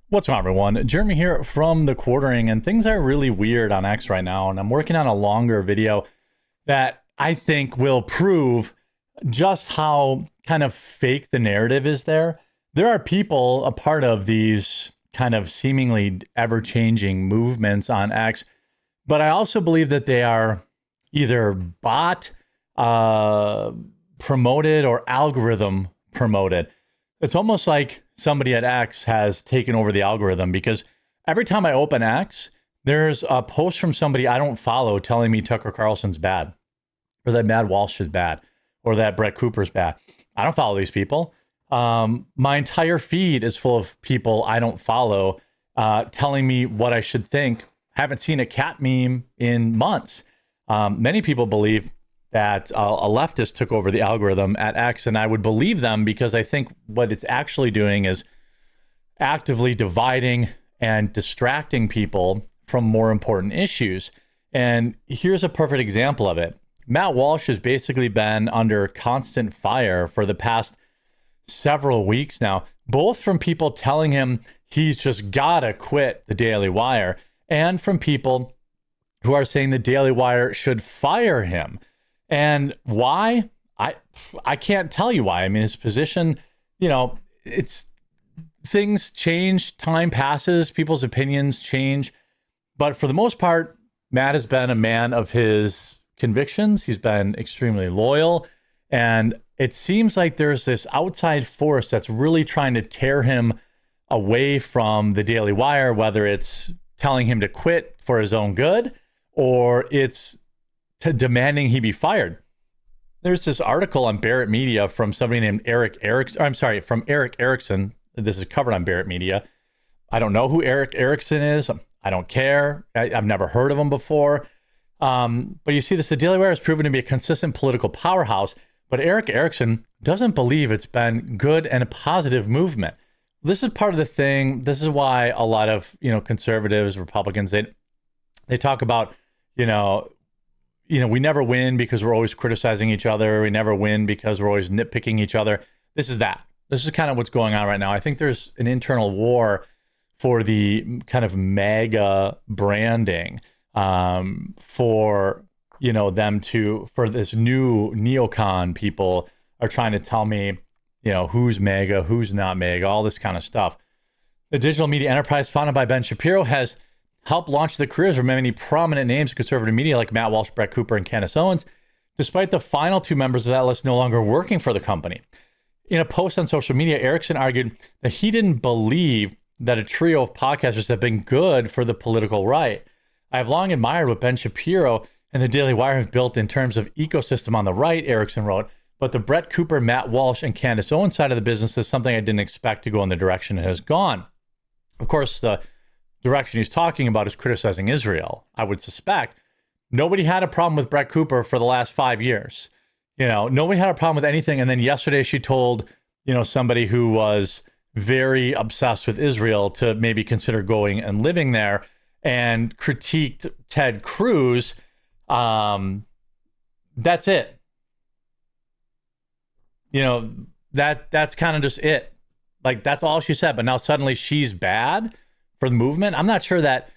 What's going on, everyone? Jeremy here from The Quartering, and things are really weird on X right now, and I'm working on a longer video that I think will prove just how kind of fake the narrative is there. There are people a part of these kind of seemingly ever-changing movements on X, but I also believe that they are either bot promoted or algorithm promoted. It's almost like somebody at X has taken over the algorithm, because every time I open X, there's a post from somebody I don't follow telling me Tucker Carlson's bad, or that Matt Walsh is bad, or that Brett Cooper's bad. I don't follow these people. My entire feed is full of people I don't follow telling me what I should think. Haven't seen a cat meme in months. Many people believe that a leftist took over the algorithm at X, and I would believe them because I think what it's actually doing is actively dividing and distracting people from more important issues. And here's a perfect example of it. Matt Walsh has basically been under constant fire for the past several weeks now, both from people telling him he's just gotta quit the Daily Wire, and from people who are saying the Daily Wire should fire him. And why? I can't tell you why. I mean, his position, it's things change, time passes, people's opinions change. But for the most part, Matt has been a man of his convictions. He's been extremely loyal. And it seems like there's this outside force that's really trying to tear him away from the Daily Wire, whether it's telling him to quit for his own good or it's demanding he be fired. There's this article on Barrett Media from somebody named Eric Erickson. This is covered on Barrett Media. I don't know who Eric Erickson is. I don't care. I've never heard of him before. But you see this, the Daily Wire has proven to be a consistent political powerhouse, but Eric Erickson doesn't believe it's been good and a positive movement. This is part of the thing. This is why a lot of, conservatives, Republicans, they talk about, we never win because we're always criticizing each other. We never win because we're always nitpicking each other. This is that. This is kind of what's going on right now. I think there's an internal war for the kind of MAGA branding for this new neocon. People are trying to tell me, who's MAGA, who's not MAGA, all this kind of stuff. The digital media enterprise founded by Ben Shapiro has helped launch the careers of many prominent names in conservative media like Matt Walsh, Brett Cooper, and Candace Owens, despite the final two members of that list no longer working for the company. In a post on social media, Erickson argued that he didn't believe that a trio of podcasters have been good for the political right. I have long admired what Ben Shapiro and the Daily Wire have built in terms of ecosystem on the right, Erickson wrote, but the Brett Cooper, Matt Walsh, and Candace Owens side of the business is something I didn't expect to go in the direction it has gone. Of course, the direction he's talking about is criticizing Israel. I would suspect nobody had a problem with Brett Cooper for the last 5 years. Nobody had a problem with anything. And then yesterday she told, somebody who was very obsessed with Israel to maybe consider going and living there, and critiqued Ted Cruz. That's it. That's kind of just it. Like, that's all she said. But now suddenly she's bad for the movement. I'm not sure that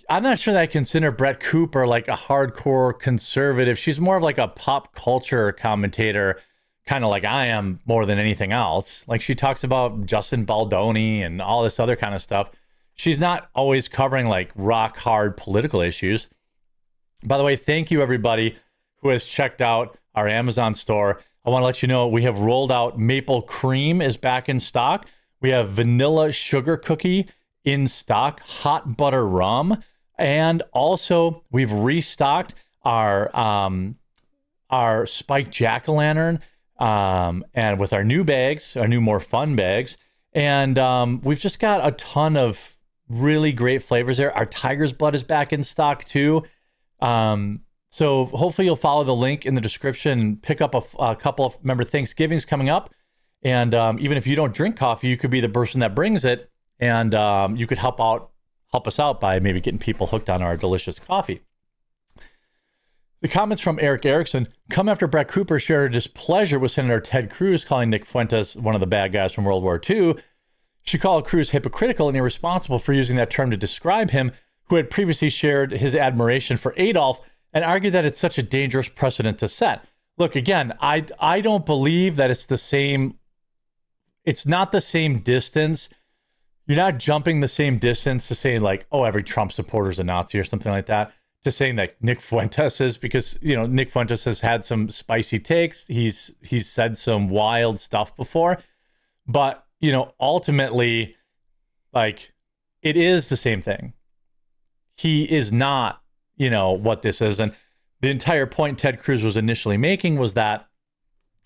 I consider Brett Cooper like a hardcore conservative. She's more of like a pop culture commentator, kind of like I am more than anything else. Like, she talks about Justin Baldoni and all this other kind of stuff. She's not always covering like rock hard political issues. By the way, thank you everybody who has checked out our Amazon store. I want to let you know we have rolled out maple cream is back in stock. We have vanilla sugar cookie in stock, hot butter rum, and also we've restocked our spiked jack-o'-lantern and with our new bags, our new more fun bags, and we've just got a ton of really great flavors there. Our tiger's blood is back in stock too. So hopefully you'll follow the link in the description and pick up a couple of, remember, Thanksgiving's coming up, and even if you don't drink coffee, you could be the person that brings it. And you could help us out by maybe getting people hooked on our delicious coffee. The comments from Eric Erickson come after Brett Cooper shared displeasure with Senator Ted Cruz, calling Nick Fuentes one of the bad guys from World War II. She called Cruz hypocritical and irresponsible for using that term to describe him, who had previously shared his admiration for Adolf, and argued that it's such a dangerous precedent to set. Look, again, I don't believe that it's the same. It's not the same distance. You're not jumping the same distance to saying like, oh, every Trump supporter is a Nazi or something like that, to saying that Nick Fuentes is, because, you know, Nick Fuentes has had some spicy takes. He's said some wild stuff before, but, you know, ultimately, like, it is the same thing. He is not, you know, what this is. And the entire point Ted Cruz was initially making was that,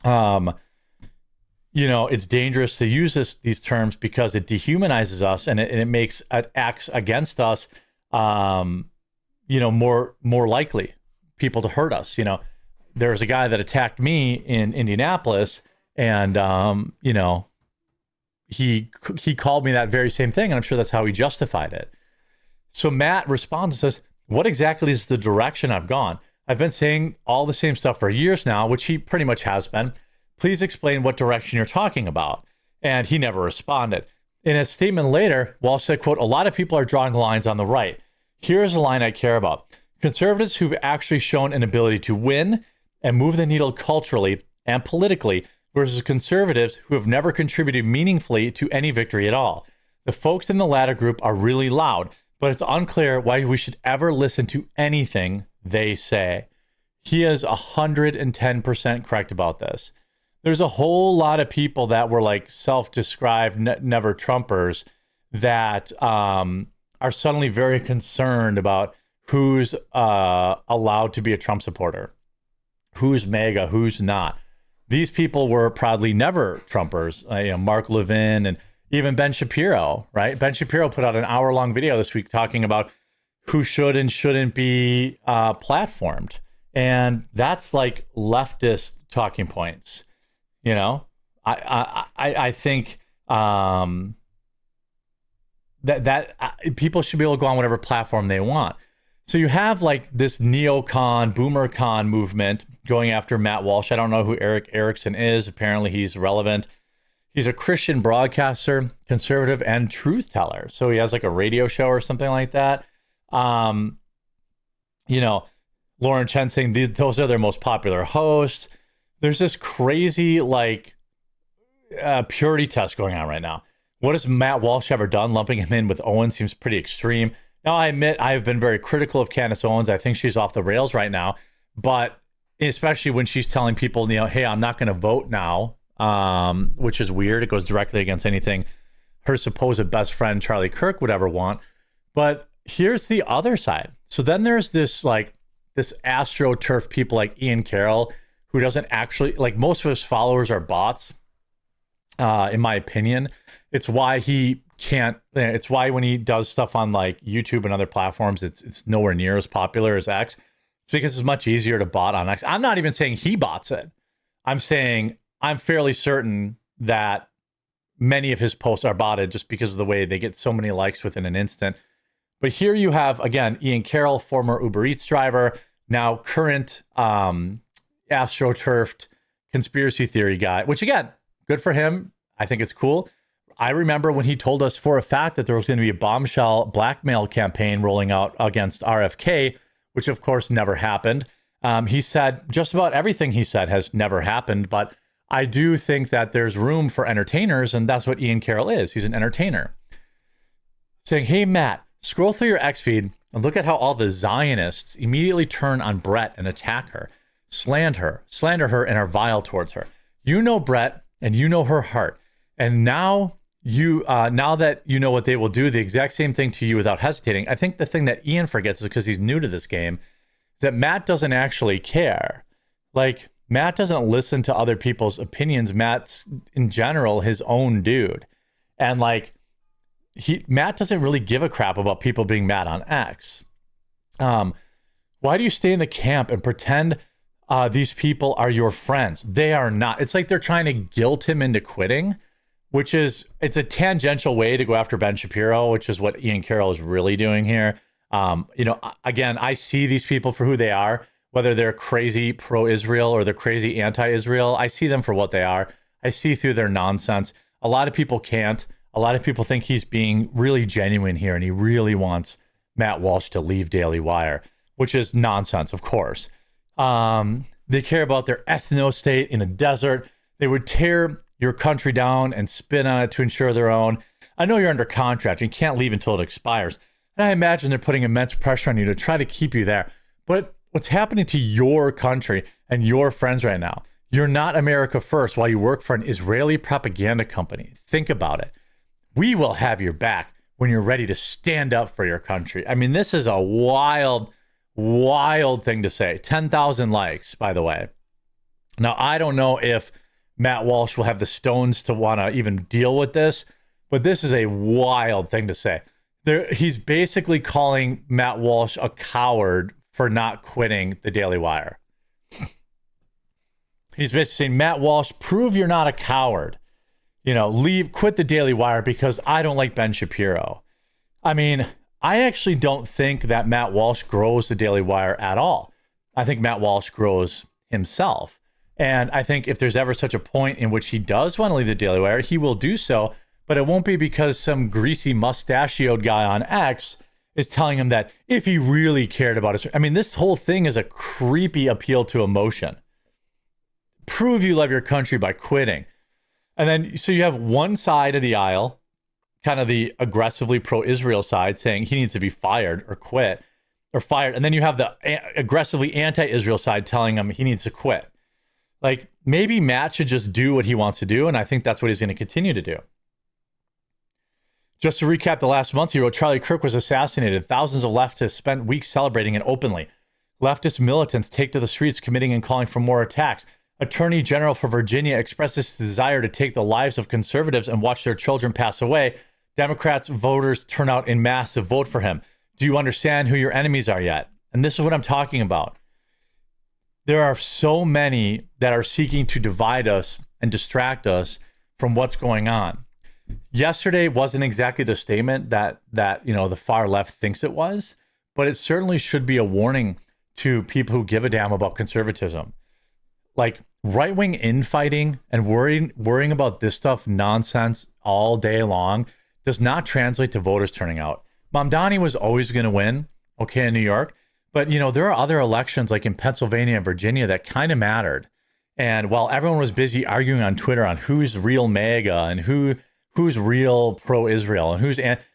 you know, it's dangerous to use these terms because it dehumanizes us, and it makes acts against us, you know, more likely people to hurt us. You know, there's a guy that attacked me in Indianapolis, and you know, he called me that very same thing, and I'm sure that's how he justified it. So Matt responds and says, what exactly is the direction I've gone? I've been saying all the same stuff for years now, which he pretty much has been. Please explain what direction you're talking about. And he never responded. In a statement later, Walsh said, quote, a lot of people are drawing lines on the right. Here's a line I care about. Conservatives who've actually shown an ability to win and move the needle culturally and politically versus conservatives who have never contributed meaningfully to any victory at all. The folks in the latter group are really loud, but it's unclear why we should ever listen to anything they say. He is 110% correct about this. There's a whole lot of people that were like self-described never Trumpers that are suddenly very concerned about who's allowed to be a Trump supporter, who's MAGA, who's not. These people were proudly never Trumpers, you know, Mark Levin and even Ben Shapiro, right? Ben Shapiro put out an hour-long video this week talking about who should and shouldn't be platformed. And that's like leftist talking points. You know, I think that people should be able to go on whatever platform they want. So you have like this neocon, boomercon movement going after Matt Walsh. I don't know who Eric Erickson is. Apparently he's relevant. He's a Christian broadcaster, conservative, and truth teller. So he has like a radio show or something like that. You know, Lauren Chen saying those are their most popular hosts. There's this crazy like purity test going on right now. What has Matt Walsh ever done? Lumping him in with Owens seems pretty extreme. Now, I admit I have been very critical of Candace Owens. I think she's off the rails right now, but especially when she's telling people, you know, hey, I'm not going to vote now, which is weird. It goes directly against anything her supposed best friend Charlie Kirk would ever want. But here's the other side. So then there's this like this AstroTurf people like Ian Carroll, who doesn't actually, like, most of his followers are bots, in my opinion. It's why he can't, it's why when he does stuff on like YouTube and other platforms, it's nowhere near as popular as X. It's because it's much easier to bot on X. I'm not even saying he bots it. I'm saying I'm fairly certain that many of his posts are botted just because of the way they get so many likes within an instant. But here you have, again, Ian Carroll, former Uber Eats driver, now current AstroTurfed conspiracy theory guy, which again, good for him. I think it's cool. I remember when he told us for a fact that there was going to be a bombshell blackmail campaign rolling out against RFK, which of course never happened. He said just about everything he said has never happened, but I do think that there's room for entertainers, and that's what Ian Carroll is. He's an entertainer. Saying, hey, Matt, scroll through your X feed and look at how all the Zionists immediately turn on Brett and attack her. Slander her, and are vile towards her. You know Brett, and you know her heart. And now that you know what they will do, the exact same thing to you without hesitating. I think the thing that Ian forgets is because he's new to this game, is that Matt doesn't actually care. Like, Matt doesn't listen to other people's opinions. Matt's, in general, his own dude. And like, Matt doesn't really give a crap about people being mad on X. Why do you stay in the camp and pretend these people are your friends? They are not. It's like they're trying to guilt him into quitting, which is, it's a tangential way to go after Ben Shapiro, which is what Ian Carroll is really doing here. You know, again, I see these people for who they are, whether they're crazy pro-Israel or they're crazy anti-Israel. I see them for what they are. I see through their nonsense. A lot of people can't. A lot of people think he's being really genuine here and he really wants Matt Walsh to leave Daily Wire, which is nonsense, of course. They care about their ethno-state in a desert. They would tear your country down and spin on it to ensure their own. I know you're under contract and can't leave until it expires. And I imagine they're putting immense pressure on you to try to keep you there. But what's happening to your country and your friends right now? You're not America first while you work for an Israeli propaganda company. Think about it. We will have your back when you're ready to stand up for your country. I mean, this is a wild, wild thing to say. 10,000 likes, by the way. Now, I don't know if Matt Walsh will have the stones to want to even deal with this, but this is a wild thing to say. He's basically calling Matt Walsh a coward for not quitting the Daily Wire. He's basically saying, Matt Walsh, prove you're not a coward. You know, quit the Daily Wire because I don't like Ben Shapiro. I mean, I actually don't think that Matt Walsh grows the Daily Wire at all. I think Matt Walsh grows himself. And I think if there's ever such a point in which he does want to leave the Daily Wire, he will do so, but it won't be because some greasy mustachioed guy on X is telling him that if he really cared about it. I mean, this whole thing is a creepy appeal to emotion. Prove you love your country by quitting. And then, so you have one side of the aisle, kind of the aggressively pro-Israel side, saying he needs to be fired or quit or fired. And then you have the aggressively anti-Israel side telling him he needs to quit. Like, maybe Matt should just do what he wants to do. And I think that's what he's going to continue to do. Just to recap the last month, he wrote, Charlie Kirk was assassinated. Thousands of leftists spent weeks celebrating it openly. Leftist militants take to the streets, committing and calling for more attacks. Attorney General for Virginia expressed his desire to take the lives of conservatives and watch their children pass away. Democrats voters turn out en masse to vote for him. Do you understand who your enemies are yet? And this is what I'm talking about. There are so many that are seeking to divide us and distract us from what's going on. Yesterday wasn't exactly the statement that the far left thinks it was, but it certainly should be a warning to people who give a damn about conservatism. Like, right-wing infighting and worrying about this stuff nonsense all day long does not translate to voters turning out. Mamdani was always going to win, okay, in New York, but there are other elections like in Pennsylvania and Virginia that kind of mattered. And while everyone was busy arguing on Twitter on who's real MAGA and who's real pro-Israel and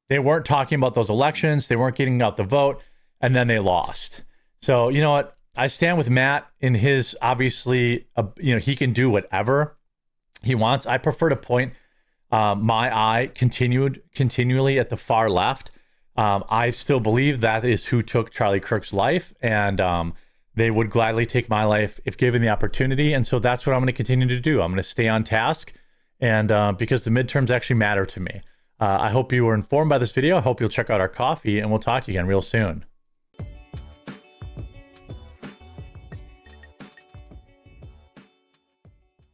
they weren't talking about those elections, they weren't getting out the vote, and then they lost. So, you know what? I stand with Matt in his, obviously, he can do whatever he wants. I prefer to point my eye continually at the far left. I still believe that is who took Charlie Kirk's life, and they would gladly take my life if given the opportunity. And so that's what I'm going to continue to do. I'm going to stay on task, and because the midterms actually matter to me. I hope you were informed by this video. I hope you'll check out our coffee, and we'll talk to you again real soon.